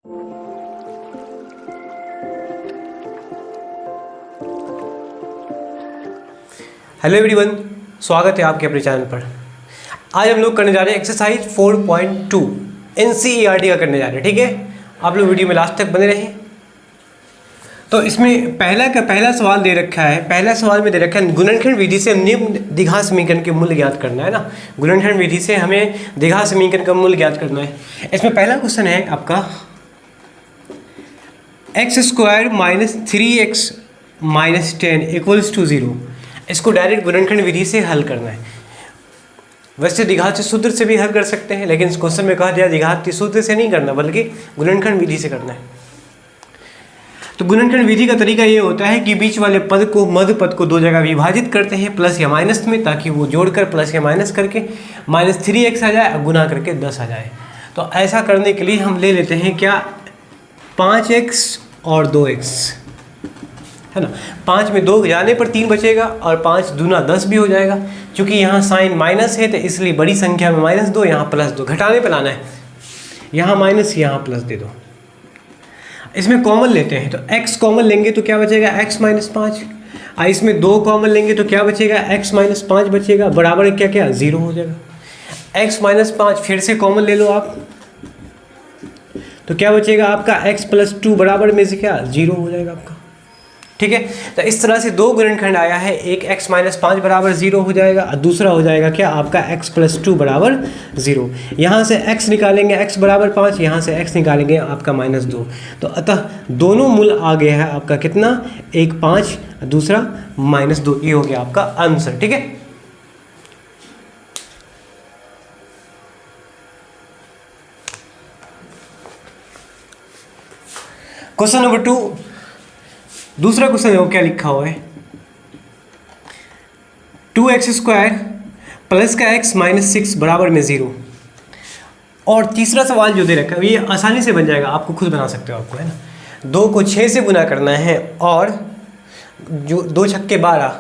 Hello everyone, स्वागत है आपके अपने चैनल पर। आज हम लोग करने जा रहे हैं एक्सरसाइज 4.2 NCERT का करने जा रहे हैं। ठीक है, आप लोग वीडियो में लास्ट तक बने रहें। तो इसमें पहला सवाल दे रखा है। पहला सवाल में दे रखा है गुणनखंड विधि से निम्न द्विघात समीकरण के मूल्य ज्ञात करना है ना। गुणनखंड विधि से हमें द्विघात समीकरण का मूल्य ज्ञात करना है। इसमें पहला क्वेश्चन है आपका x² - 3x - 10 = 0। इसको डायरेक्ट गुणनखंड विधि से हल करना है। वैसे द्विघात सूत्र से भी हल कर सकते हैं, लेकिन इस क्वेश्चन में कहा दिया द्विघात सूत्र से नहीं करना बल्कि गुणनखंड विधि से करना है। तो गुणनखंड विधि का तरीका ये होता है कि बीच वाले पद को मध्य पद को दो जगह विभाजित करते हैं प्लस या माइनस में, ताकि वो जोड़कर प्लस या माइनस करके -3x आ जाए और गुना करके 10 आ जाए। तो ऐसा करने के लिए हम ले लेते हैं क्या 5x और 2x है ना। 5 में 2 जाने पर 3 बचेगा और 5 दूना 10 भी हो जाएगा। क्योंकि यहाँ साइन माइनस है तो इसलिए बड़ी संख्या में -2, यहाँ +2 घटाने पर लाना है। यहाँ माइनस यहाँ प्लस दे दो। इसमें कॉमन लेते हैं तो x कॉमन लेंगे तो क्या बचेगा x - 5। इसमें 2 कॉमन लेंगे तो क्या बचेगा x - 5 बचेगा, बराबर क्या क्या 0 हो जाएगा। x - 5 फिर से कॉमन ले लो आप, तो क्या बचेगा आपका x + 2 बराबर में से क्या 0 हो जाएगा आपका। ठीक है, तो इस तरह से दो गुणनखंड आया है। एक x - 5 बराबर 0 हो जाएगा और दूसरा हो जाएगा क्या आपका x + 2 बराबर 0। यहाँ से x निकालेंगे x बराबर 5, यहाँ से x निकालेंगे आपका -2। तो अतः दोनों मूल आ गया है आपका कितना, एक 5 दूसरा -2। ये हो गया आपका आंसर। ठीक है, क्वेश्चन नंबर 2। दूसरा क्वेश्चन है वो क्या लिखा हुआ है 2x² प्लस का x - 6 बराबर में 0। और तीसरा सवाल जो दे रखा है ये आसानी से बन जाएगा, आपको खुद बना सकते हो आपको, है ना। 2 को 6 से गुना करना है और जो 2 छक्के 12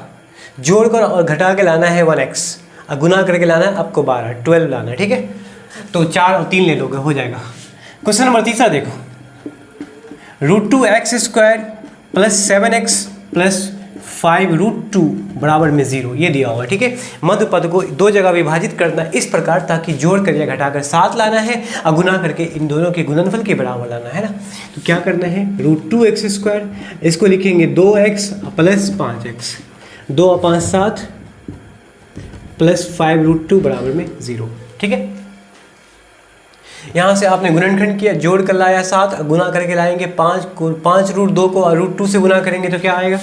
जोड़कर और घटा के लाना है 1x और गुना करके लाना है आपको 12 लाना है। ठीक है, तो 4 और 3 ले लोगे, हो जाएगा। क्वेश्चन नंबर तीसरा देखो √2x² प्लस 7x प्लस 5√2 बराबर में 0 ये दिया हुआ है। ठीक है, मध्य पद को दो जगह विभाजित करना इस प्रकार ताकि जोड़ कर या घटाकर 7 लाना है और गुना करके इन दोनों के गुणनफल के बराबर लाना है ना। तो क्या करना है √2x², इसको लिखेंगे 2x प्लस 5x, 2 और 5 7 प्लस 5√2 बराबर में 0। ठीक है, यहाँ से आपने गुणनखंड किया, जोड़ कर लाया 7, गुना करके लाएंगे 5√2 को और √2 से गुना करेंगे तो क्या आएगा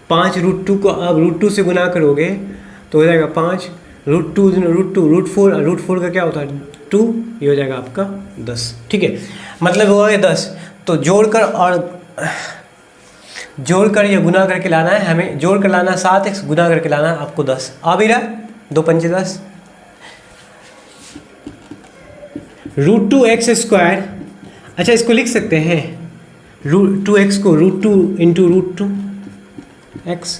5√2 को अब √2 से गुना करोगे तो हो जाएगा 5, √2 √4 और √4 का क्या होता है 2, ये हो जाएगा आपका 10। ठीक है, मतलब हो गया 10। तो जोड़कर या गुना करके लाना है हमें, जोड़ कर लाना 7x, गुना करके लाना है आपको 10। आ भी रहा 2 × 5 = 10। √2x², अच्छा इसको लिख सकते हैं 2x को √2 × √2x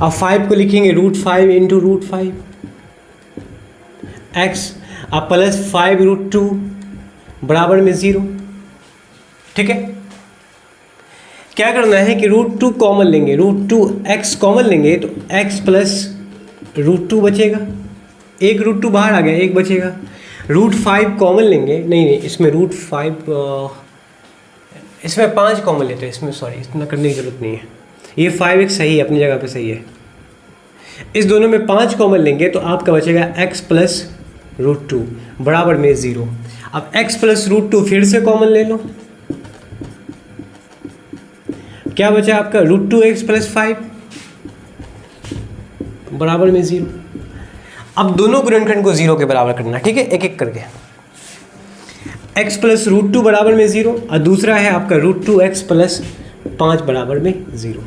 और 5 को लिखेंगे √5 × √5x और प्लस 5√2 बराबर में 0। ठीक है, क्या करना है कि √2 कॉमन लेंगे, √2x कॉमन लेंगे तो x प्लस √2 बचेगा, एक √2 बाहर आ गया, एक बचेगा। √5 कॉमन लेंगे, नहीं इसमें √5 इसमें 5 कॉमन लेते हैं, इसमें सॉरी इतना करने की जरूरत नहीं है, ये 5x सही है अपनी जगह पे सही है। इस दोनों में 5 कॉमन लेंगे तो आपका बचेगा x प्लस √2 बराबर में 0। अब x प्लस √2 फिर से कॉमन ले लो, क्या बचा आपका √2x प्लस 5 बराबर में 0। अब दोनों गुणनखंड को 0 के बराबर करना। ठीक है, एक एक करके x प्लस √2 बराबर में 0 और दूसरा है आपका √2x प्लस 5 बराबर में 0।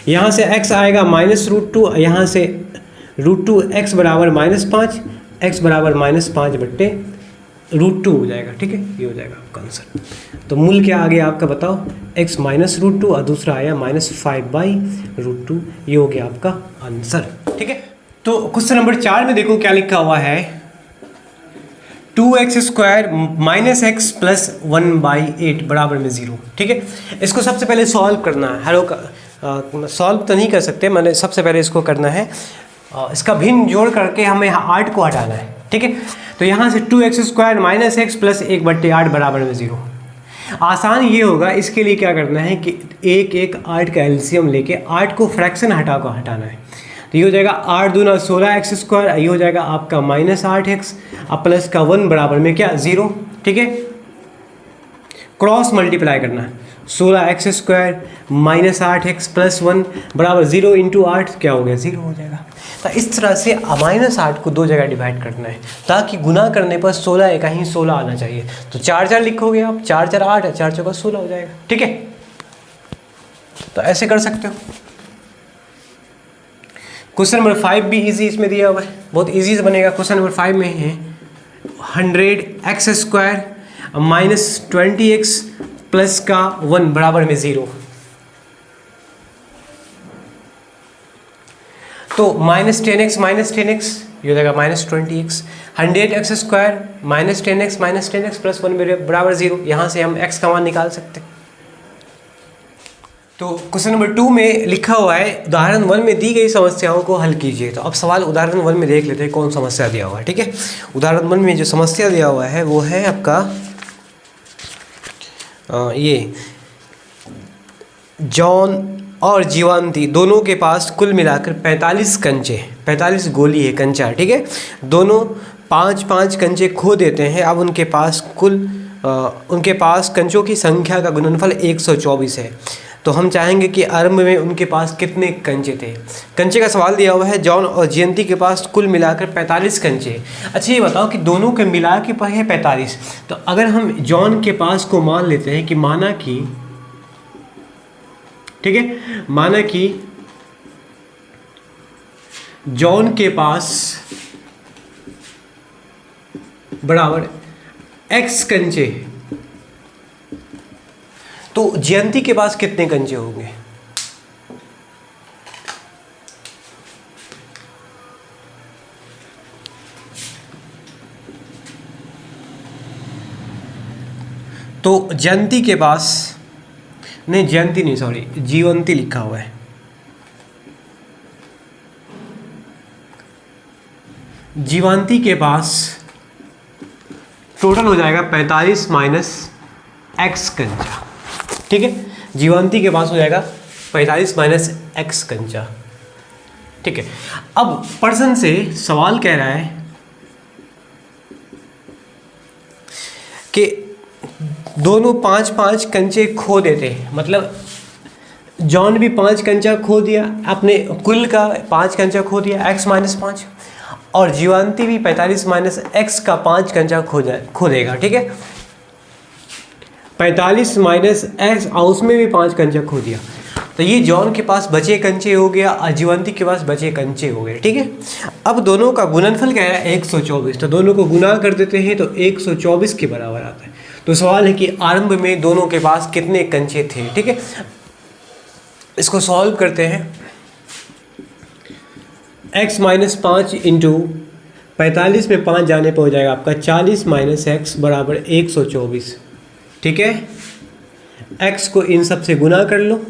यहाँ से x आएगा -√2, यहाँ से √2x बराबर -5, x बराबर -5/√2 हो जाएगा। ठीक है, ये हो जाएगा आपका आंसर। तो मूल क्या आ गया आपका बताओ, x -√2 और दूसरा आया -5/√2, ये हो गया आपका आंसर। ठीक है, तो क्वेश्चन नंबर 4 में देखो क्या लिखा हुआ है 2x² माइनस एक्स प्लस 1/8 बराबर में 0। ठीक है, इसको सबसे पहले सॉल्व करना है। हेलो का सॉल्व तो नहीं कर सकते, मैंने सबसे पहले इसको करना है, इसका भिन्न जोड़ करके हमें यहाँ 8 को हटाना है। ठीक है, तो यहाँ से 2x² माइनस एक्स प्लस 1/8 बराबर में 0। आसान ये होगा, इसके लिए क्या करना है कि 8 का एलसीएम लेके 8 को फ्रैक्शन हटाना है। तो ये हो जाएगा 8 दूना 16x², ये हो जाएगा आपका -8x अब प्लस का 1 बराबर में क्या 0। ठीक है, क्रॉस मल्टीप्लाई करना है, 16x² माइनस 8x प्लस 1 बराबर 0 × 8 क्या हो गया 0 हो जाएगा। तो इस तरह से -8 को 2 जगह डिवाइड करना है ताकि गुना करने पर 16 एक ही 16 आना चाहिए। तो 4 लिखोगे आप, 4 4 8 4 4 16 हो जाएगा। ठीक है, तो ऐसे कर सकते हो। क्वेश्चन नंबर 5 भी इजी इसमें दिया हुआ है, बहुत इजी से बनेगा। क्वेश्चन नंबर 5 में है 100x² माइनस 20x प्लस का 1 बराबर में 0। तो -10x ये हो जाएगा -20x। 100x² minus 10x plus 1 बराबर 0। यहाँ से हम x का मान निकाल सकते हैं। तो क्वेश्चन नंबर 2 में लिखा हुआ है उदाहरण 1 में दी गई समस्याओं को हल कीजिए। तो अब सवाल उदाहरण 1 में देख लेते हैं कौन समस्या दिया हुआ है। ठीक है, उदाहरण 1 में जो समस्या दिया हुआ है वो है आपका ये जॉन और जीवांती दोनों के पास कुल मिलाकर 45 गोली है कंचा। ठीक है, दोनों 5 कंचे खो देते हैं। अब उनके पास कंचों की संख्या का गुणनफल 124 है। तो हम चाहेंगे कि आरंभ में उनके पास कितने कंचे थे। कंचे का सवाल दिया हुआ है, जॉन और जयंती के पास कुल मिलाकर 45 कंचे। अच्छा ये बताओ कि दोनों के मिला के पर है 45। तो अगर हम जॉन के पास को मान लेते हैं कि माना कि जॉन के पास बराबर x कंचे, तो जयंती के पास कितने कंचे होंगे। तो जयंती के पास नहीं, जयंती नहीं सॉरी जीवंती लिखा हुआ है। जीवांती के पास टोटल हो जाएगा 45 माइनस x कंचा। ठीक है, जीवांती के पास हो जाएगा 45 माइनस x कंचा। ठीक है, अब पर्सन से सवाल कह रहा है कि दोनों 5 कंचे खो देते, मतलब जॉन भी 5 कंचा खो दिया, अपने कुल का 5 कंचा खो दिया x माइनस 5, और जीवांती भी 45 माइनस x का 5 कंचा खो देगा। ठीक है, 45 माइनस x और उसमें भी 5 कंचा खो दिया। तो ये जॉन के पास बचे कंचे हो गया और जीवंती के पास बचे कंचे हो गए। ठीक है, अब दोनों का गुणनफल क्या है 124। तो दोनों को गुना कर देते हैं तो 124 के बराबर आता है। तो सवाल है कि आरंभ में दोनों के पास कितने कंचे थे। ठीक है, इसको सॉल्व करते हैं। x माइनस 5 इंटू 45 में 5 जाने पर हो जाएगा आपका 40 माइनस x बराबर 124। ठीक है, x को इन सब से गुना कर लो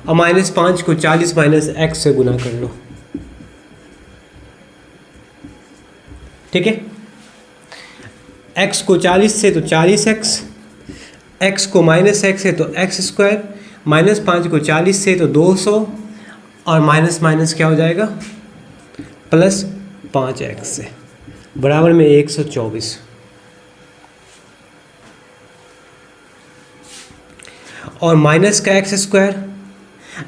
और -5 को 40 माइनस x से गुना कर लो। ठीक है, x को 40 से तो 40x, x को माइनस x है तो x², -5 को 40 से तो 200 और माइनस क्या हो जाएगा प्लस 5x से बराबर में 124। और माइनस का x²,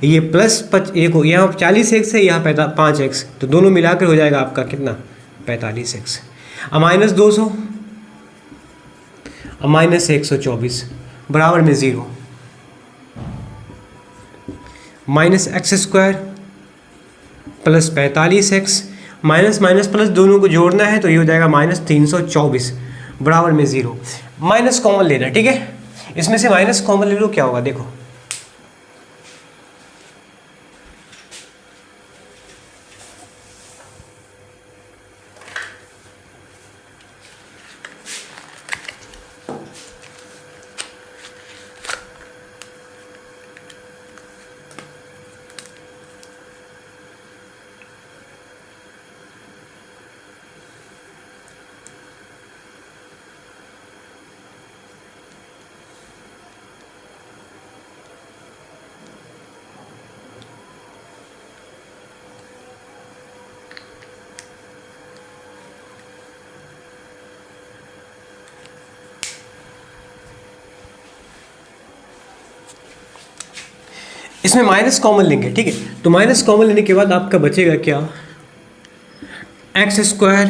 ये प्लस एक यहाँ 40x है, यहाँ 5x, तो दोनों मिलाकर हो जाएगा आपका कितना 45x, और माइनस 200 और माइनस 124 बराबर में 0। Minus x² plus 45x, minus minus plus दोनों को जोड़ना है तो ये हो जाएगा -324 बराबर में 0। माइनस कॉमन लेना। ठीक है, इसमें से माइनस कॉमन ले लो, क्या होगा देखो, इसमें माइनस कॉमन लेंगे, ठीक है। तो माइनस कॉमन लेने के बाद आपका बचेगा क्या, एक्स स्क्वायर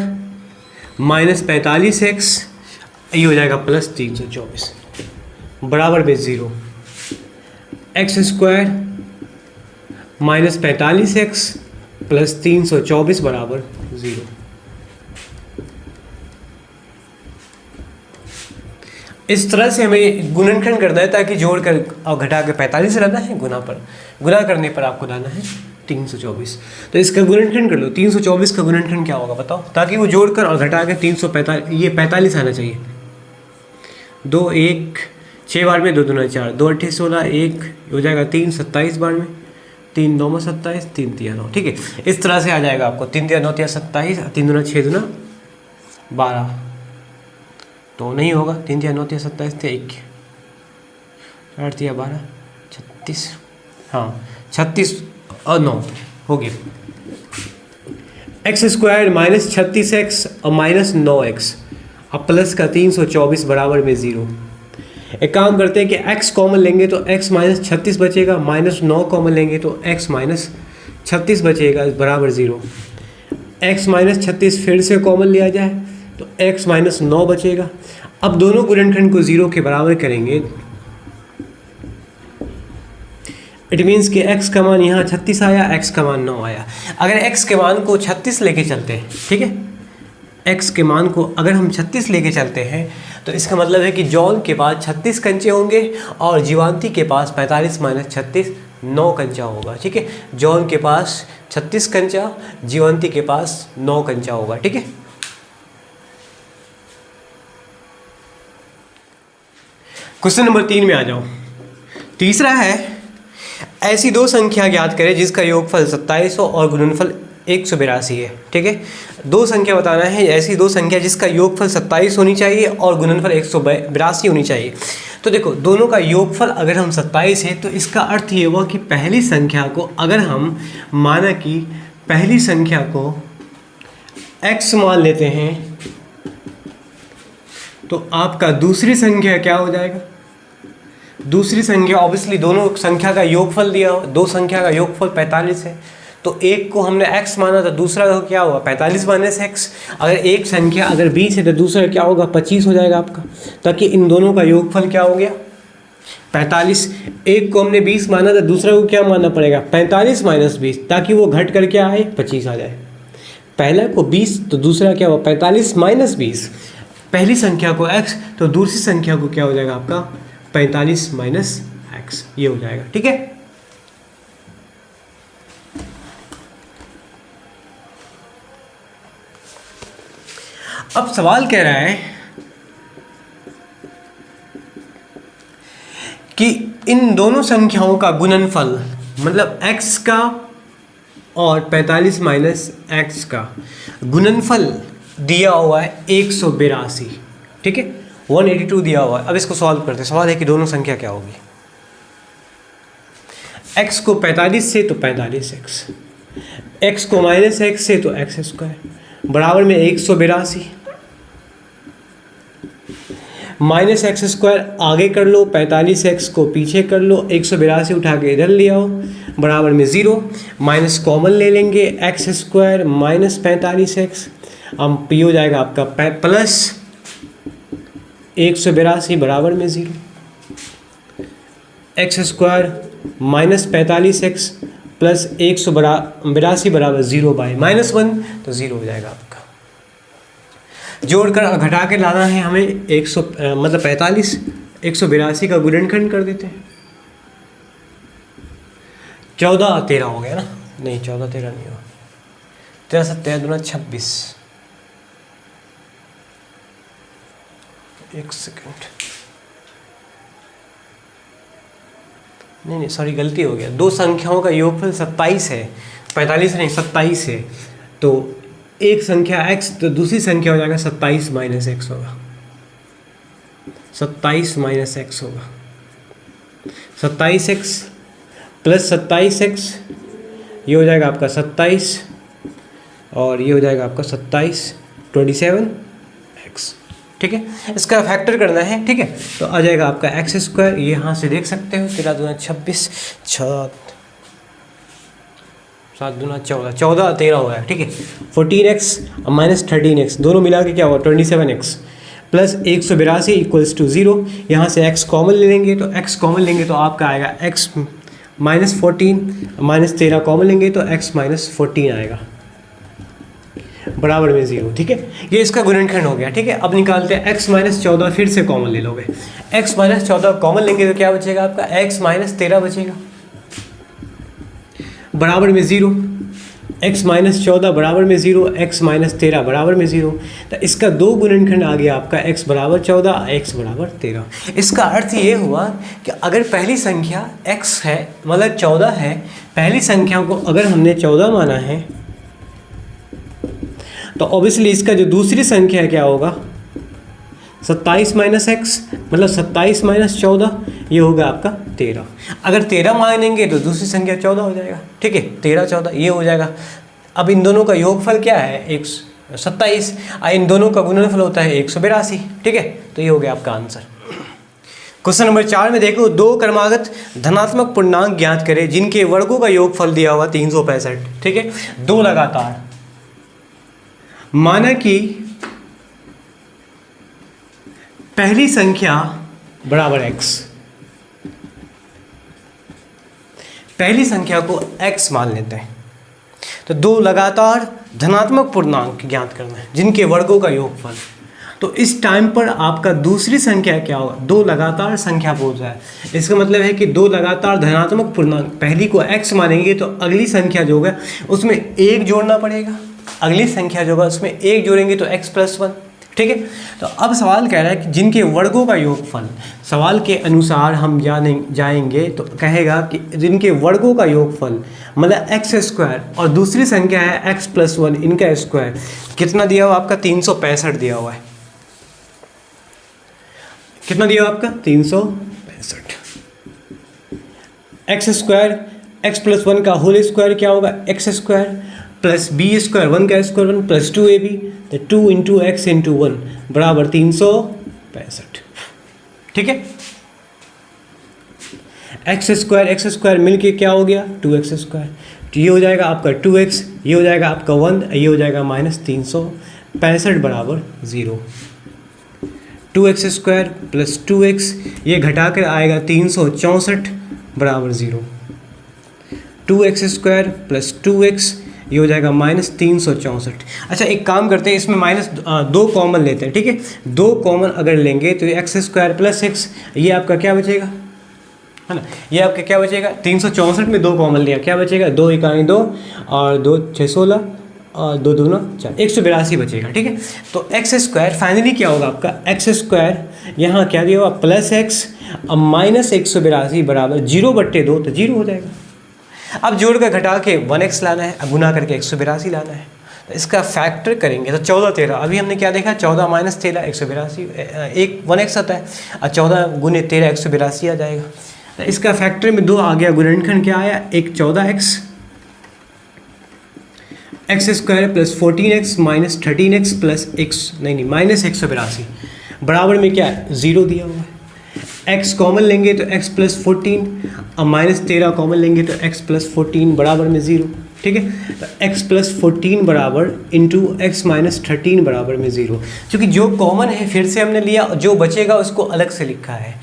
माइनस 45x, ये हो जाएगा प्लस 324 बराबर में 0। X square minus 45x plus 324 बराबर 0। इस तरह से हमें गुणनखंड करना है ताकि जोड़कर और घटा के 45 लाना है, गुना करने पर आपको लाना है 324। तो इसका गुणनखंड कर लो, 324 का गुणनखंड क्या होगा बताओ, ताकि वो जोड़कर और घटा के 345 ये 45 आना चाहिए। 2 1 6 बार में 2 दूना 4, 2 8 16, 1 हो जाएगा 3 27 बार में, 3 9 27, 3 3 9, ठीक है। इस तरह से आ जाएगा आपको 3 3 9 27, 3 दूना 6 दूना 12, तो नहीं होगा, 3 3 9 27 थे 1 8 3 12 36, हाँ 36 और 9 हो गया। एक्स स्क्वायर माइनस 36x और माइनस 9x अब प्लस का 324 बराबर में 0। एक काम करते हैं कि x कॉमन लेंगे तो x माइनस 36 बचेगा, माइनस 9 कॉमन लेंगे तो x माइनस 36 बचेगा बराबर 0। x माइनस 36 फिर से कॉमन लिया जाए तो x माइनस 9 बचेगा। अब दोनों गुणनखंड को 0 के बराबर करेंगे, इट मीन्स कि x का मान यहाँ 36 आया, x का मान 9 आया। अगर x के मान को 36 लेके चलते हैं, ठीक है, x के मान को अगर हम 36 लेके चलते हैं तो इसका मतलब है कि जॉन के पास 36 कंचे होंगे और जीवांती के पास 45 माइनस 36 9 कंचा होगा, ठीक है। जॉन के पास 36 कंचा, जीवांती के पास 9 कंचा होगा, ठीक है। क्वेश्चन नंबर 3 में आ जाओ। तीसरा है, ऐसी दो संख्या ज्ञात करें जिसका योगफल 2700 और गुणनफल 182 है, ठीक है। दो संख्या बताना है, ऐसी दो संख्या जिसका योगफल 27 होनी चाहिए और गुणनफल 182 होनी चाहिए। तो देखो, दोनों का योगफल अगर हम 27 है तो इसका अर्थ ये हुआ कि पहली संख्या को अगर हम माना कि पहली संख्या को x मान लेते हैं तो आपका दूसरी संख्या क्या हो जाएगा, दूसरी संख्या ऑब्वियसली दोनों संख्या का योगफल दिया, दो संख्या का योगफल 45 है, तो एक को हमने x माना तो दूसरा का क्या होगा 45 माइनस x। अगर एक संख्या अगर 20 है तो दूसरा क्या होगा 25 हो जाएगा आपका, ताकि इन दोनों का योगफल क्या हो गया 45। एक को हमने 20 माना तो दूसरा को क्या मानना पड़ेगा 45 माइनस 20, ताकि वो घट कर क्या आए 25 आ जाए। पहला को 20 तो दूसरा क्या हुआ 45 माइनस 20, पहली संख्या को x तो दूसरी संख्या को क्या हो जाएगा आपका 45 माइनस x, ये हो जाएगा, ठीक है। अब सवाल कह रहा है कि इन दोनों संख्याओं का गुणनफल, मतलब x का और 45 माइनस x का गुणनफल दिया हुआ है 182, ठीक है, 182 दिया हुआ है। अब इसको सॉल्व करते हैं। सवाल है कि दोनों संख्या क्या होगी, x को 45 से तो 45x, x को माइनस x से तो x स्क्वायर बराबर में 182, माइनस एक्स स्क्वायर आगे कर लो, 45x को पीछे कर लो, 182 उठा के इधर ले आओ बराबर में 0, माइनस कॉमन ले लेंगे एक्स स्क्वायर माइनस 45x, अब पी हो जाएगा आपका प्लस 182 बराबर में 0, x square minus 45x plus 182 बराबर 0/-1, तो 0 हो जाएगा आपका। जोड़कर घटा के लाना है हमें 45 182 का गुणनखंड कर देते हैं। 14 13 हो गया ना, नहीं 14 13 नहीं हुआ, 13 7 दूना 26, एक सेकंड, नहीं सॉरी गलती हो गया, दो संख्याओं का योगफल 27 है, 45 नहीं 27 है, तो एक संख्या x तो दूसरी संख्या हो जाएगा 27 माइनस x होगा, 27 माइनस x होगा, 27x प्लस 27x, ये हो जाएगा आपका 27 और ये हो जाएगा आपका 27 ठीक है। इसका फैक्टर करना है, ठीक है, तो आ जाएगा आपका एक्स स्क्वायर, ये यहाँ से देख सकते हो 13 दूना 26 6 7 दूना 14, 14 13 हो गया, ठीक है। 14x माइनस 13x दोनों मिला के क्या हुआ 27x प्लस 182 इक्वल्स टू 0। यहाँ से x कॉमन ले लेंगे तो x कॉमन लेंगे तो आपका आएगा x माइनस 14 माइनस 13 कॉमन लेंगे तो x माइनस 14 आएगा बराबर में 0, ठीक है। ये इसका गुणनखंड हो गया, ठीक है। अब निकालते हैं x माइनस 14 फिर से कॉमन ले लोगे, x माइनस 14 कॉमन लेंगे तो क्या बचेगा आपका x माइनस 13 बचेगा बराबर में 0। x माइनस 14 बराबर में 0, x माइनस 13 बराबर में 0। तो इसका दो गुणनखंड आ गया आपका x बराबर 14, x बराबर 13। इसका अर्थ ये हुआ कि अगर पहली संख्या x है मतलब 14 है, पहली संख्या को अगर हमने 14 माना है तो ऑब्वियसली इसका जो दूसरी संख्या है क्या होगा 27 माइनस एक्स मतलब 27 माइनस 14, ये होगा आपका 13। अगर 13 मानेंगे तो दूसरी संख्या 14 हो जाएगा, ठीक है। 13 14 ये हो जाएगा। अब इन दोनों का योगफल क्या है 127, इन दोनों का गुणनफल होता है 182, ठीक है। तो ये हो गया आपका आंसर। क्वेश्चन नंबर 4 में देखो, दो क्रमागत धनात्मक पूर्णांक ज्ञात करें जिनके वर्गों का योगफल दिया हुआ 365, ठीक है। दो लगातार माना कि पहली संख्या बराबर x, पहली संख्या को x मान लेते हैं। तो दो लगातार धनात्मक पूर्णांक ज्ञात करना है जिनके वर्गों का योगफल। तो इस टाइम पर आपका दूसरी संख्या क्या होगा, दो लगातार संख्या बोल रहा है, इसका मतलब है कि दो लगातार धनात्मक पूर्णांक, पहली को x मानेंगे तो अगली संख्या जो होगा उसमें एक जोड़ना पड़ेगा, अगली संख्या जो होगा उसमें एक जोड़ेंगे तो x प्लस 1, ठीक है। तो अब सवाल कह रहा है कि जिनके वर्गों का योगफल, सवाल के अनुसार हम जाएंगे तो कहेगा कि जिनके वर्गों का योगफल मतलब x स्क्वायर और दूसरी संख्या है x प्लस 1, इनका स्क्वायर कितना दिया हुआ आपका 365 दिया हुआ है। कितना दिया हुआ आपका 365। x स्क्वायर x प्लस 1 का होल स्क्वायर क्या होगा x square plus B square 1 का स्क्वायर 1 प्लस 2ab, तो 2 इंटू एक्स इंटू 1 बराबर 365, ठीक है। एक्स स्क्वायर मिलके क्या हो गया 2x स्क्वायर, तो ये हो जाएगा आपका 2x, ये हो जाएगा आपका 1, ये हो जाएगा माइनस 365 बराबर 0। 2x स्क्वायर प्लस 2x ये घटा कर आएगा 364 बराबर 0। 2x स्क्वायर प्लस 2x ये हो जाएगा माइनस 364। अच्छा एक काम करते हैं, इसमें माइनस 2 कॉमन लेते हैं, ठीक है। 2 कॉमन अगर लेंगे तो ये एक्स स्क्वायर प्लस एक्स, ये आपका क्या बचेगा, है ना, ये आपका क्या बचेगा 364 में 2 कॉमन लिया, क्या बचेगा 2 इकाई 2 और 2 6 16 और 2 दूना 4, 182 बचेगा, ठीक है। तो एक्स स्क्वायर फाइनली क्या होगा आपका एक्स स्क्वायर यहाँ क्या दिया होगा प्लस एक्स अब माइनस 182 बराबर 0/2, तो 0 हो जाएगा। अब जोड़ कर घटा के 1x लाना है, अब गुना करके 182 लाना है, तो इसका फैक्टर करेंगे तो 14 13, अभी हमने क्या देखा 14 माइनस 13 182, एक 1x आता है और 14 गुने 13 182 आ जाएगा। तो इसका फैक्टर में 2 आ गया, गुणनखंड क्या आया एक 14x x square plus 14x minus 13x plus x नहीं माइनस 182 बराबर में क्या है 0 दिया हुआ है। x कॉमन लेंगे तो x प्लस 14 और माइनस 13 कॉमन लेंगे तो x प्लस 14 बराबर में 0, ठीक है। तो x प्लस 14 बराबर इंटू एक्स माइनस 13 बराबर में 0, क्योंकि जो कॉमन है फिर से हमने लिया, जो बचेगा उसको अलग से लिखा है।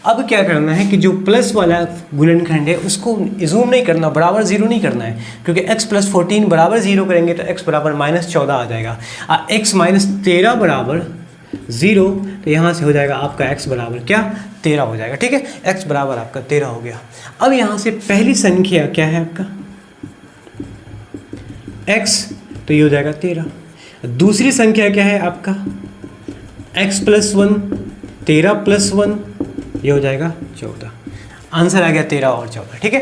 अब क्या करना है कि जो प्लस वाला गुणनखंड है उसको इजूम नहीं करना, बराबर 0 नहीं करना है, क्योंकि x प्लस 14 बराबर 0 करेंगे तो x बराबर माइनस 14 आ जाएगा और x माइनस 13 बराबर 0, तो यहाँ से हो जाएगा आपका x बराबर क्या 13 हो जाएगा, ठीक है। x बराबर आपका 13 हो गया। अब यहाँ से पहली संख्या क्या है आपका x, तो ये हो जाएगा 13। दूसरी संख्या क्या है आपका x प्लस 1 13 प्लस 1 ये हो जाएगा 14। आंसर आ गया 13 और 14, ठीक है।